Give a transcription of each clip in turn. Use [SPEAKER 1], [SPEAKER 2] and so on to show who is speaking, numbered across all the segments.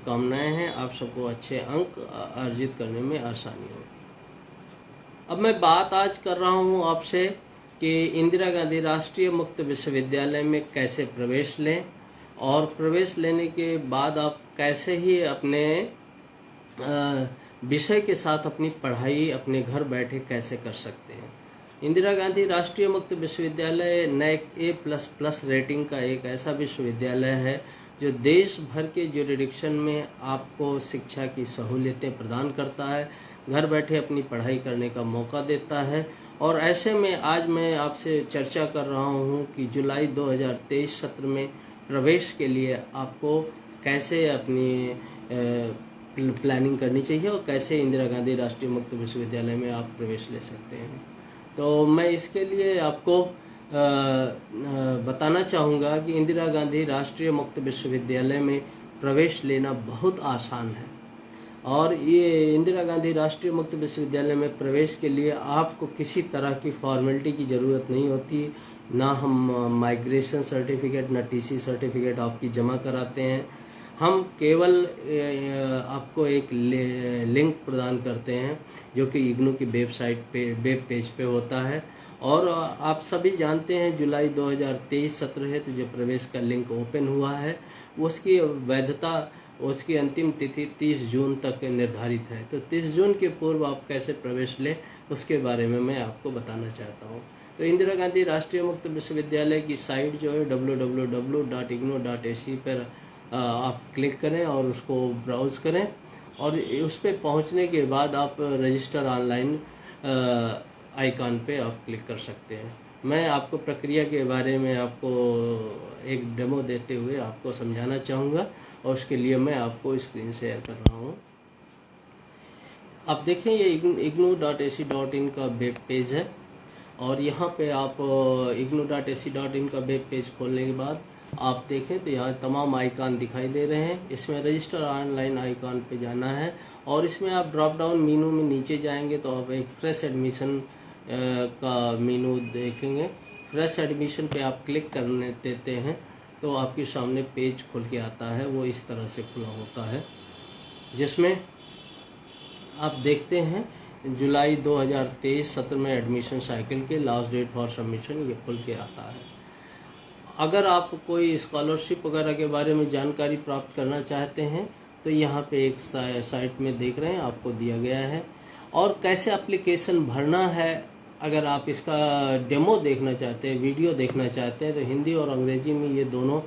[SPEAKER 1] शुभकामनाएं हैं। आप सबको अच्छे अंक अर्जित करने में आसानी होगी। अब मैं बात आज कर रहा हूं आपसे कि इंदिरा गांधी राष्ट्रीय मुक्त विश्वविद्यालय में कैसे प्रवेश लें और प्रवेश लेने के बाद आप कैसे ही अपने विषय के साथ अपनी पढ़ाई अपने घर बैठे कैसे कर सकते हैं। इंदिरा गांधी राष्ट्रीय मुक्त विश्वविद्यालय नैक A++ रेटिंग का एक ऐसा विश्वविद्यालय है जो देश भर के ज्यूरिडिक्शन में आपको शिक्षा की सहूलियतें प्रदान करता है, घर बैठे अपनी पढ़ाई करने का मौका देता है। और ऐसे में आज मैं आपसे चर्चा कर रहा हूं कि जुलाई 2023 सत्र में प्रवेश के लिए आपको कैसे अपनी प्लानिंग करनी चाहिए और कैसे इंदिरा गांधी राष्ट्रीय मुक्त विश्वविद्यालय में आप प्रवेश ले सकते हैं। तो मैं इसके लिए आपको बताना चाहूँगा कि इंदिरा गांधी राष्ट्रीय मुक्त विश्वविद्यालय में प्रवेश लेना बहुत आसान है। और ये इंदिरा गांधी राष्ट्रीय मुक्त विश्वविद्यालय में प्रवेश के लिए आपको किसी तरह की फॉर्मेलिटी की ज़रूरत नहीं होती। ना हम माइग्रेशन सर्टिफिकेट ना TC सर्टिफिकेट आपकी जमा कराते हैं। हम केवल आपको एक लिंक प्रदान करते हैं जो कि इग्नू की वेबसाइट पे वेब पेज पे होता है। और आप सभी जानते हैं जुलाई 2023 सत्र है तो जो प्रवेश का लिंक ओपन हुआ है उसकी वैधता उसकी अंतिम तिथि 30 जून तक निर्धारित है। तो 30 जून के पूर्व आप कैसे प्रवेश लें उसके बारे में मैं आपको बताना चाहता हूँ। तो इंदिरा गांधी राष्ट्रीय मुक्त विश्वविद्यालय की साइट जो है www.ignou.ac पर आप क्लिक करें और उसको ब्राउज़ करें और उस पर पहुँचने के बाद आप रजिस्टर ऑनलाइन आइकॉन पे आप क्लिक कर सकते हैं। मैं आपको प्रक्रिया के बारे में आपको एक डेमो देते हुए आपको समझाना चाहूँगा और उसके लिए मैं आपको स्क्रीन शेयर कर रहा हूँ। आप देखें ये ignou.ac.in का वेब पेज है और यहाँ पे आप ignou.ac.in का वेब पेज खोलने के बाद आप देखें तो यहाँ तमाम आइकॉन दिखाई दे रहे हैं। इसमें रजिस्टर ऑनलाइन आइकॉन पे जाना है और इसमें आप ड्रॉप डाउन मेनू में नीचे जाएंगे तो आप एक फ्रेश एडमिशन का मेनू देखेंगे। फ्रेश एडमिशन पे आप क्लिक करने देते हैं तो आपके सामने पेज खुल के आता है। वो इस तरह से खुला होता है जिसमें आप देखते हैं जुलाई 2023 सत्र में एडमिशन साइकिल के लास्ट डेट फॉर सबमिशन ये खुल के आता है। अगर आप कोई स्कॉलरशिप वगैरह के बारे में जानकारी प्राप्त करना चाहते हैं तो यहाँ पे एक साइट में देख रहे हैं आपको दिया गया है और कैसे एप्लीकेशन भरना है। अगर आप इसका डेमो देखना चाहते हैं वीडियो देखना चाहते हैं तो हिंदी और अंग्रेजी में ये दोनों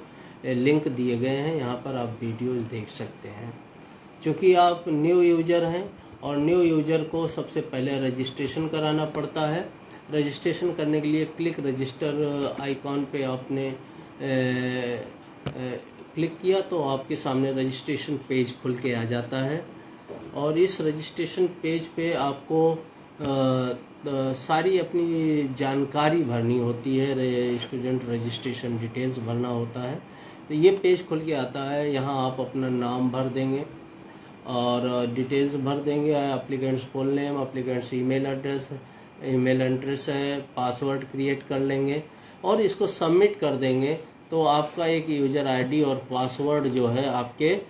[SPEAKER 1] लिंक दिए गए हैं। यहाँ पर आप वीडियोस देख सकते हैं। चूँकि आप न्यू यूजर हैं और न्यू यूजर को सबसे पहले रजिस्ट्रेशन कराना पड़ता है। रजिस्ट्रेशन करने के लिए क्लिक रजिस्टर आइकॉन पे आपने क्लिक किया तो आपके सामने रजिस्ट्रेशन पेज खुल के आ जाता है और इस रजिस्ट्रेशन पेज पे आपको सारी अपनी जानकारी भरनी होती है। स्टूडेंट रजिस्ट्रेशन डिटेल्स भरना होता है तो ये पेज खुल के आता है। यहाँ आप अपना नाम भर देंगे और डिटेल्स भर देंगे। Applicants full name, applicants email address है, पासवर्ड क्रिएट कर लेंगे और इसको सबमिट कर देंगे तो आपका एक यूज़र आईडी और पासवर्ड जो है आपके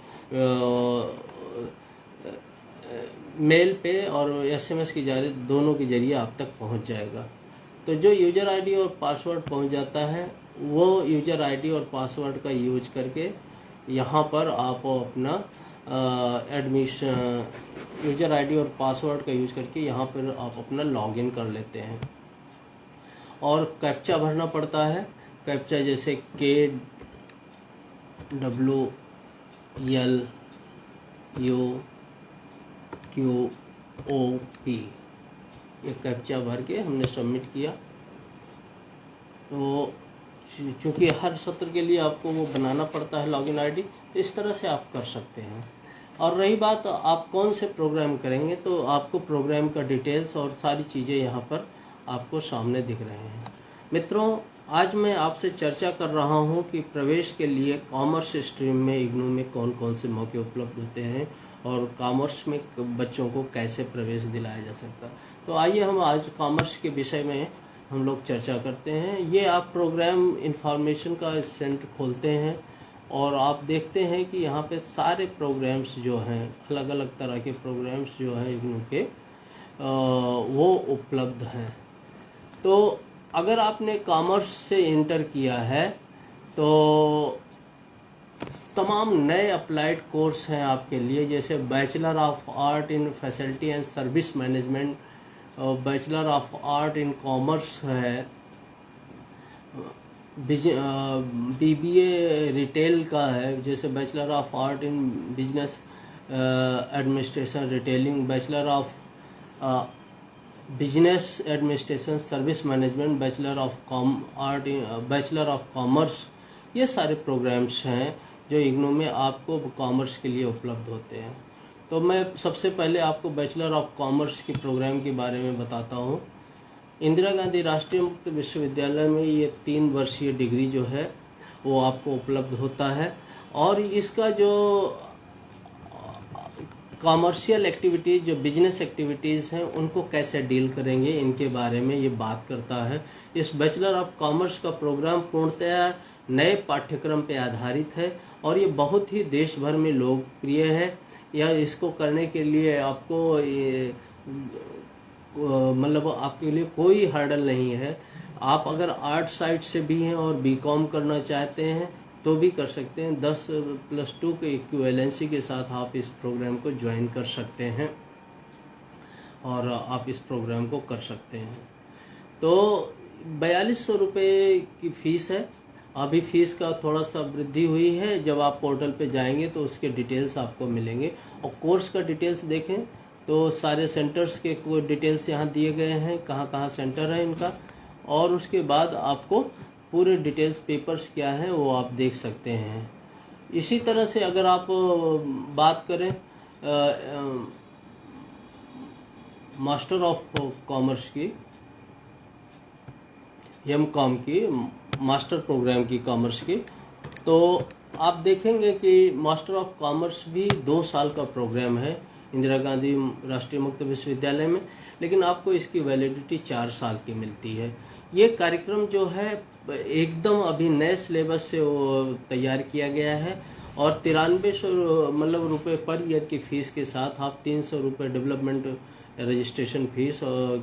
[SPEAKER 1] मेल पे और SMS की जरिए दोनों के जरिए आप तक पहुंच जाएगा। तो जो यूज़र आईडी और पासवर्ड पहुंच जाता है वो यूज़र आईडी और पासवर्ड का यूज करके यहाँ पर आप अपना एडमिशन यूज़र आईडी और पासवर्ड का यूज करके यहाँ पर आप अपना लॉगिन कर लेते हैं और कैप्चा भरना पड़ता है। कैप्चा जैसे KWLUQOP ये कैप्चा भर के हमने सबमिट किया। तो चूँकि हर सत्र के लिए आपको वो बनाना पड़ता है लॉगिन आईडी तो इस तरह से आप कर सकते हैं। और रही बात आप कौन से प्रोग्राम करेंगे तो आपको प्रोग्राम का डिटेल्स और सारी चीज़ें यहाँ पर आपको सामने दिख रहे हैं। मित्रों आज मैं आपसे चर्चा कर रहा हूँ कि प्रवेश के लिए कॉमर्स स्ट्रीम में इग्नू में कौन कौन से मौके उपलब्ध होते हैं और कॉमर्स में बच्चों को कैसे प्रवेश दिलाया जा सकता है। तो आइए हम आज कॉमर्स के विषय में हम लोग चर्चा करते हैं। ये आप प्रोग्राम इंफॉर्मेशन का सेंटर खोलते हैं और आप देखते हैं कि यहाँ पे सारे प्रोग्राम्स जो हैं, अलग अलग तरह के प्रोग्राम्स जो हैं इग्नू के वो उपलब्ध हैं। तो अगर आपने कॉमर्स से इंटर किया है तो तमाम नए अप्लाइड कोर्स हैं आपके लिए, जैसे bachelor of art in facility and service management, bachelor of art in commerce है, बीबीए रिटेल का है, जैसे bachelor of art in business administration retailing, bachelor of business administration service management, bachelor of commerce. ये सारे programmes हैं जो इग्नू में आपको कॉमर्स के लिए उपलब्ध होते हैं। तो मैं सबसे पहले आपको बैचलर ऑफ कॉमर्स के प्रोग्राम के बारे में बताता हूँ। इंदिरा गांधी राष्ट्रीय मुक्त विश्वविद्यालय में ये 3 वर्षीय डिग्री जो है वो आपको उपलब्ध होता है, और इसका जो कॉमर्शियल एक्टिविटीज़, जो बिजनेस एक्टिविटीज़ हैं, उनको कैसे डील करेंगे इनके बारे में ये बात करता है। इस बैचलर ऑफ कॉमर्स का प्रोग्राम पूर्णतः नए पाठ्यक्रम पे आधारित है और ये बहुत ही देश भर में लोकप्रिय है। या इसको करने के लिए आपको मतलब आपके लिए कोई हर्डल नहीं है। आप अगर आर्ट साइड से भी हैं और बीकॉम करना चाहते हैं तो भी कर सकते हैं। 10+2 के इक्विवेलेंसी के साथ आप इस प्रोग्राम को ज्वाइन कर सकते हैं और आप इस प्रोग्राम को कर सकते हैं। तो 4200 रुपये की फ़ीस है। अभी फ़ीस का थोड़ा सा वृद्धि हुई है, जब आप पोर्टल पे जाएंगे तो उसके डिटेल्स आपको मिलेंगे। और कोर्स का डिटेल्स देखें तो सारे सेंटर्स के डिटेल्स यहाँ दिए गए हैं, कहाँ कहाँ सेंटर है इनका, और उसके बाद आपको पूरे डिटेल्स पेपर्स क्या हैं वो आप देख सकते हैं। इसी तरह से अगर आप बात करें मास्टर ऑफ कॉमर्स की, एम.कॉम की, मास्टर प्रोग्राम की कॉमर्स की, तो आप देखेंगे कि मास्टर ऑफ कॉमर्स भी 2 साल का प्रोग्राम है इंदिरा गांधी राष्ट्रीय मुक्त विश्वविद्यालय में, लेकिन आपको इसकी वैलिडिटी 4 साल की मिलती है। ये कार्यक्रम जो है एकदम अभी नए सिलेबस से वो तैयार किया गया है और 9300 मतलब रुपये पर ईयर की फ़ीस के साथ आप 300 रुपये डेवलपमेंट रजिस्ट्रेशन फ़ीस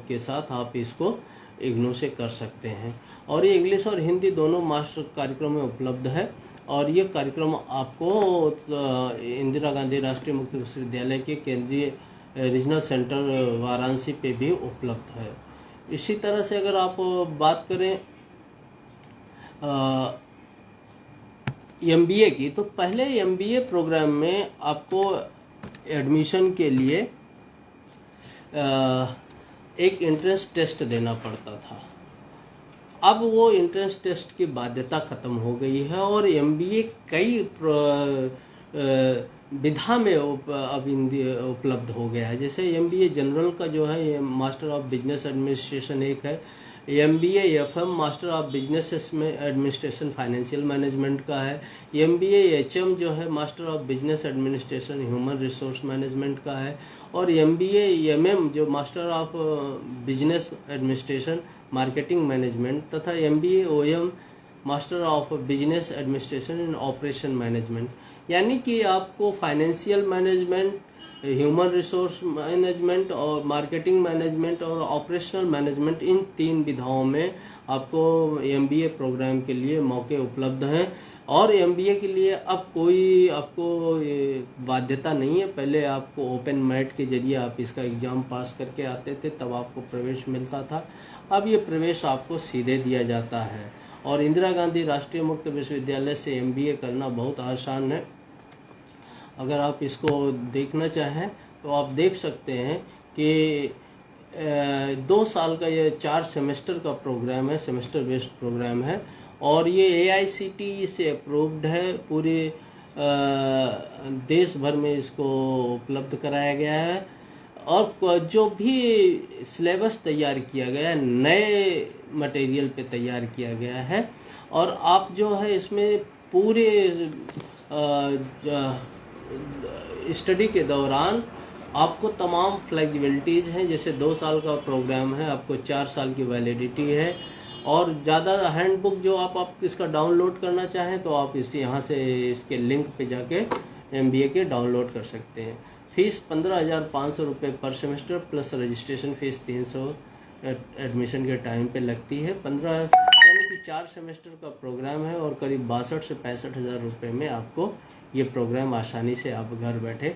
[SPEAKER 1] के साथ आप इसको इग्नू से कर सकते हैं। और ये इंग्लिश और हिंदी दोनों मास्टर कार्यक्रम में उपलब्ध है और ये कार्यक्रम आपको इंदिरा गांधी राष्ट्रीय मुक्त विश्वविद्यालय के केंद्रीय रीजनल सेंटर वाराणसी पे भी उपलब्ध है। इसी तरह से अगर आप बात करें एमबीए की, तो पहले एमबीए प्रोग्राम में आपको एडमिशन के लिए एक एंट्रेंस टेस्ट देना पड़ता था। अब वो एंट्रेंस टेस्ट की बाध्यता ख़त्म हो गई है और एमबीए कई विधा में अब उपलब्ध हो गया है। जैसे एमबीए जनरल का जो है ये मास्टर ऑफ बिजनेस एडमिनिस्ट्रेशन एक है, MBA FM master of business administration financial management का है, एमबीए एचएम जो है master of business administration human resource management का है, और एमबीए एमएम जो master of business administration marketing management, तथा MBA OM master of business administration in operation management. यानी कि आपको financial management, human resource management और मार्केटिंग मैनेजमेंट और ऑपरेशनल मैनेजमेंट, इन 3 विधाओं में आपको एमबीए प्रोग्राम के लिए मौके उपलब्ध हैं। और एमबीए के लिए अब कोई आपको बाध्यता नहीं है। पहले आपको ओपन मैट के जरिए आप इसका एग्ज़ाम पास करके आते थे, तब आपको प्रवेश मिलता था। अब ये प्रवेश आपको सीधे दिया जाता है और इंदिरा गांधी राष्ट्रीय मुक्त विश्वविद्यालय से एमबीए करना बहुत आसान है। अगर आप इसको देखना चाहें तो आप देख सकते हैं कि 2 साल का ये 4 सेमेस्टर का प्रोग्राम है, सेमेस्टर बेस्ड प्रोग्राम है और ये AICTE से अप्रूव्ड है। पूरे देश भर में इसको उपलब्ध कराया गया है और जो भी सिलेबस तैयार किया गया है नए मटेरियल पे तैयार किया गया है। और आप जो है इसमें पूरे स्टडी के दौरान आपको तमाम फ्लेक्सिबिलिटीज़ हैं। जैसे 2 साल का प्रोग्राम है, आपको 4 साल की वैलिडिटी है और ज़्यादा हैंडबुक जो आप इसका डाउनलोड करना चाहें तो आप यहाँ से इसके लिंक पे जाके MBA के डाउनलोड कर सकते हैं। फीस 15,500 रुपये पर semester plus registration fees 300 admission के टाइम पे लगती है। 15 यानी कि 4 सेमेस्टर का प्रोग्राम है और करीब 62 से 65 हज़ार रुपये में आपको ये प्रोग्राम आसानी से आप घर बैठे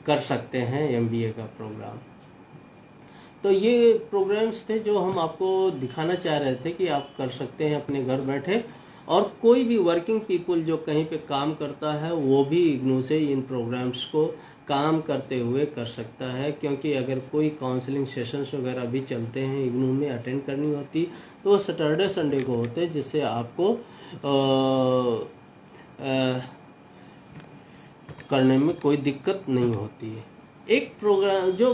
[SPEAKER 1] कर सकते हैं MBA का प्रोग्राम। तो ये प्रोग्राम्स थे जो हम आपको दिखाना चाह रहे थे कि आप कर सकते हैं अपने घर बैठे, और कोई भी वर्किंग पीपल जो कहीं पे काम करता है वो भी इग्नू से इन प्रोग्राम्स को काम करते हुए कर सकता है। क्योंकि अगर कोई काउंसलिंग सेशंस वगैरह भी चलते हैं इग्नू में अटेंड करनी होती तो वो सैटरडे संडे को होते हैं, जिससे आपको करने में कोई दिक्कत नहीं होती है। एक प्रोग्राम जो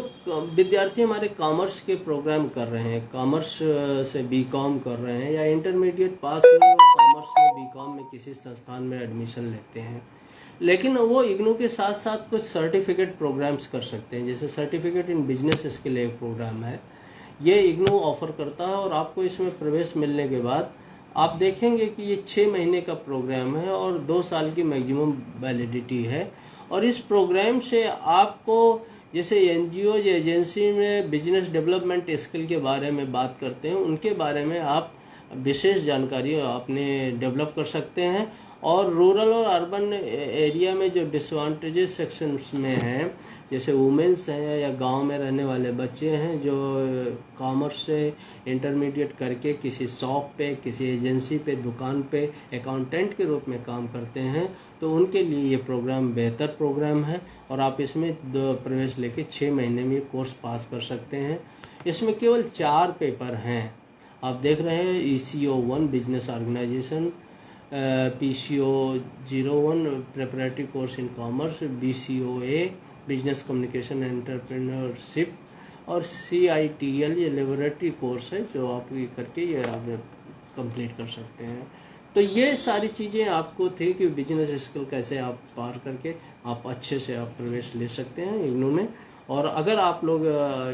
[SPEAKER 1] विद्यार्थी हमारे कॉमर्स के प्रोग्राम कर रहे हैं, कॉमर्स से BCom कर रहे हैं या इंटरमीडिएट पास में कॉमर्स में BCom में किसी संस्थान में एडमिशन लेते हैं, लेकिन वो इग्नू के साथ साथ कुछ सर्टिफिकेट प्रोग्राम्स कर सकते हैं। जैसे सर्टिफिकेट इन बिजनेस स्किल एक प्रोग्राम है, ये इग्नू ऑफर करता है और आपको इसमें प्रवेश मिलने के बाद आप देखेंगे कि ये 6 महीने का प्रोग्राम है और 2 साल की मैक्सिमम वैलिडिटी है। और इस प्रोग्राम से आपको जैसे NGO या एजेंसी में बिजनेस डेवलपमेंट स्किल के बारे में बात करते हैं, उनके बारे में आप विशेष जानकारी आपने डेवलप कर सकते हैं। और रूरल और अर्बन एरिया में जो डिसवांटेजेस सेक्शंस में हैं, जैसे वुमेंस हैं या गांव में रहने वाले बच्चे हैं जो कॉमर्स से इंटरमीडिएट करके किसी शॉप पे, किसी एजेंसी पे, दुकान पे अकाउंटेंट के रूप में काम करते हैं, तो उनके लिए ये प्रोग्राम बेहतर प्रोग्राम है और आप इसमें प्रवेश लेके 6 महीने में कोर्स पास कर सकते हैं। इसमें केवल 4 पेपर हैं, आप देख रहे हैं। ECO1 business organisation, PCO01 preparatory course in commerce, BCOA business communication entrepreneurship, और CITL ये लेबोरेटरी कोर्स है जो आप ये करके ये आप कंप्लीट कर सकते हैं। तो ये सारी चीज़ें आपको थी कि बिजनेस स्किल कैसे आप पार करके आप अच्छे से आप प्रवेश ले सकते हैं इग्नू में। और अगर आप लोग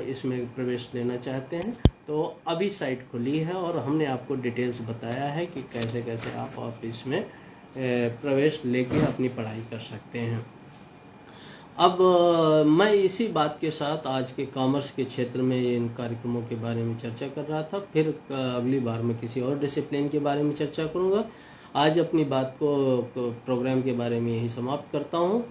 [SPEAKER 1] इसमें प्रवेश लेना चाहते हैं तो अभी साइट खुली है और हमने आपको डिटेल्स बताया है कि कैसे कैसे आप इसमें प्रवेश लेके अपनी पढ़ाई कर सकते हैं। अब मैं इसी बात के साथ आज के कॉमर्स के क्षेत्र में इन कार्यक्रमों के बारे में चर्चा कर रहा था। फिर अगली बार मैं किसी और डिसिप्लिन के बारे में चर्चा करूँगा। आज अपनी बात को प्रोग्राम के बारे में यही समाप्त करता हूँ।